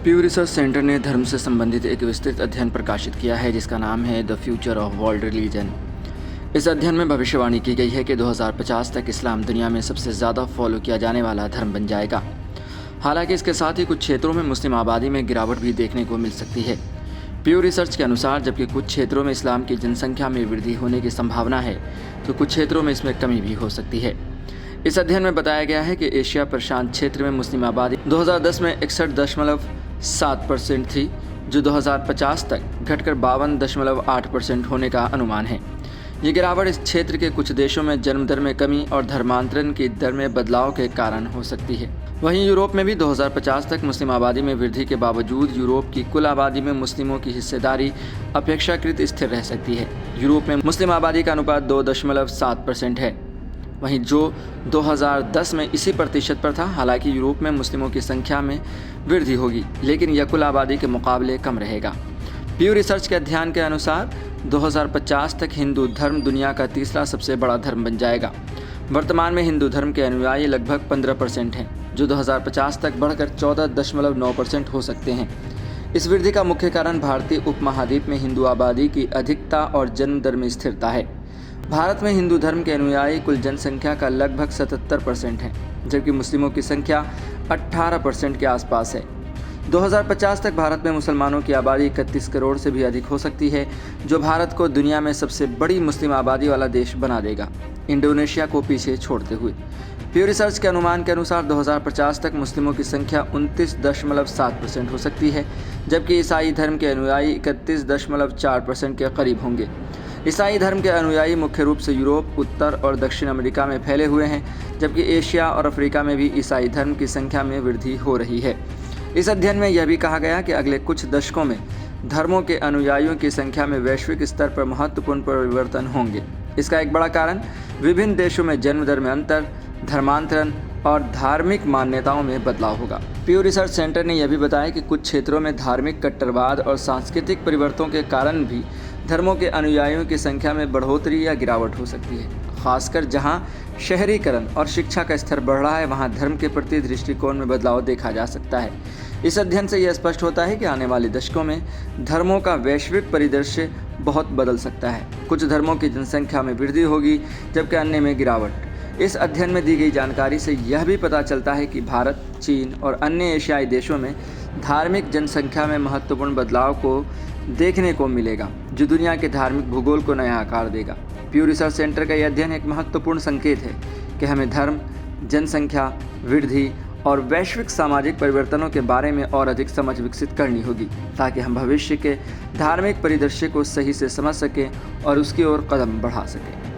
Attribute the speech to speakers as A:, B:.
A: प्यू research centre ने धर्म से संबंधित एक विस्तृत अध्ययन प्रकाशित किया है जिसका नाम है the future of world religion. इस अध्ययन में भविष्यवाणी की गई है कि 2050 तक इस्लाम दुनिया में सबसे ज़्यादा फॉलो किया जाने वाला धर्म बन जाएगा। हालांकि इसके साथ ही कुछ क्षेत्रों में मुस्लिम आबादी में गिरावट भी देखने को मिल सकती है। प्यू रिसर्च के अनुसार जबकि कुछ क्षेत्रों में इस्लाम की जनसंख्या में वृद्धि होने की संभावना है तो कुछ क्षेत्रों में इसमें कमी भी हो सकती है। इस अध्ययन में बताया गया है कि एशिया प्रशांत क्षेत्र में मुस्लिम आबादी 2010 में 61.7% थी, जो 2050 तक घटकर 52.8% होने का अनुमान है। ये गिरावट इस क्षेत्र के कुछ देशों में जन्म दर में कमी और धर्मांतरण की दर में बदलाव के कारण हो सकती है। वहीं यूरोप में भी 2050 तक मुस्लिम आबादी में वृद्धि के बावजूद यूरोप की कुल आबादी में मुस्लिमों की हिस्सेदारी अपेक्षाकृत स्थिर रह सकती है। यूरोप में मुस्लिम आबादी का अनुपात 2.7% है, वहीं जो 2010 में इसी प्रतिशत पर था। हालांकि यूरोप में मुस्लिमों की संख्या में वृद्धि होगी, लेकिन यह कुल आबादी के मुकाबले कम रहेगा। प्यू रिसर्च के अध्ययन के अनुसार 2050 तक हिंदू धर्म दुनिया का तीसरा सबसे बड़ा धर्म बन जाएगा। वर्तमान में हिंदू धर्म के अनुयायी लगभग 15% हैं, जो 2050 तक बढ़कर 14.9% हो सकते हैं। इस वृद्धि का मुख्य कारण भारतीय उपमहाद्वीप में हिंदू आबादी की अधिकता और जन्म दर में स्थिरता है। भारत में हिंदू धर्म के अनुयायी कुल जनसंख्या का लगभग 77% है, जबकि मुस्लिमों की संख्या 18% के आसपास है। 2050 तक भारत में मुसलमानों की आबादी 31 करोड़ से भी अधिक हो सकती है, जो भारत को दुनिया में सबसे बड़ी मुस्लिम आबादी वाला देश बना देगा, इंडोनेशिया को पीछे छोड़ते हुए। प्यू रिसर्च के अनुमान के अनुसार 2050 तक मुस्लिमों की संख्या 29.7% हो सकती है, जबकि ईसाई धर्म के अनुयायी 31.4% के करीब होंगे। ईसाई धर्म के अनुयायी मुख्य रूप से यूरोप, उत्तर और दक्षिण अमेरिका में फैले हुए हैं, जबकि एशिया और अफ्रीका में भी ईसाई धर्म की संख्या में वृद्धि हो रही है। इस अध्ययन में यह भी कहा गया कि अगले कुछ दशकों में धर्मों के अनुयायियों की संख्या में वैश्विक स्तर पर महत्वपूर्ण परिवर्तन होंगे। इसका एक बड़ा कारण विभिन्न देशों में जन्म दर में अंतर, धर्मांतरण और धार्मिक मान्यताओं में बदलाव होगा। प्यू रिसर्च सेंटर ने यह भी बताया कि कुछ क्षेत्रों में धार्मिक कट्टरवाद और सांस्कृतिक परिवर्तनों के कारण भी धर्मों के अनुयायियों की संख्या में बढ़ोतरी या गिरावट हो सकती है। खासकर जहां शहरीकरण और शिक्षा का स्तर बढ़ रहा है, वहां धर्म के प्रति दृष्टिकोण में बदलाव देखा जा सकता है। इस अध्ययन से यह स्पष्ट होता है कि आने वाले दशकों में धर्मों का वैश्विक परिदृश्य बहुत बदल सकता है। कुछ धर्मों की जनसंख्या में वृद्धि होगी, जबकि अन्य में गिरावट। इस अध्ययन में दी गई जानकारी से यह भी पता चलता है कि भारत, चीन और अन्य एशियाई देशों में धार्मिक जनसंख्या में महत्वपूर्ण बदलाव को देखने को मिलेगा, जो दुनिया के धार्मिक भूगोल को नया आकार देगा। प्यू रिसर्च सेंटर का यह अध्ययन एक महत्वपूर्ण संकेत है कि हमें धर्म, जनसंख्या वृद्धि और वैश्विक सामाजिक परिवर्तनों के बारे में और अधिक समझ विकसित करनी होगी, ताकि हम भविष्य के धार्मिक परिदृश्य को सही से समझ सकें और उसकी ओर कदम बढ़ा सकें।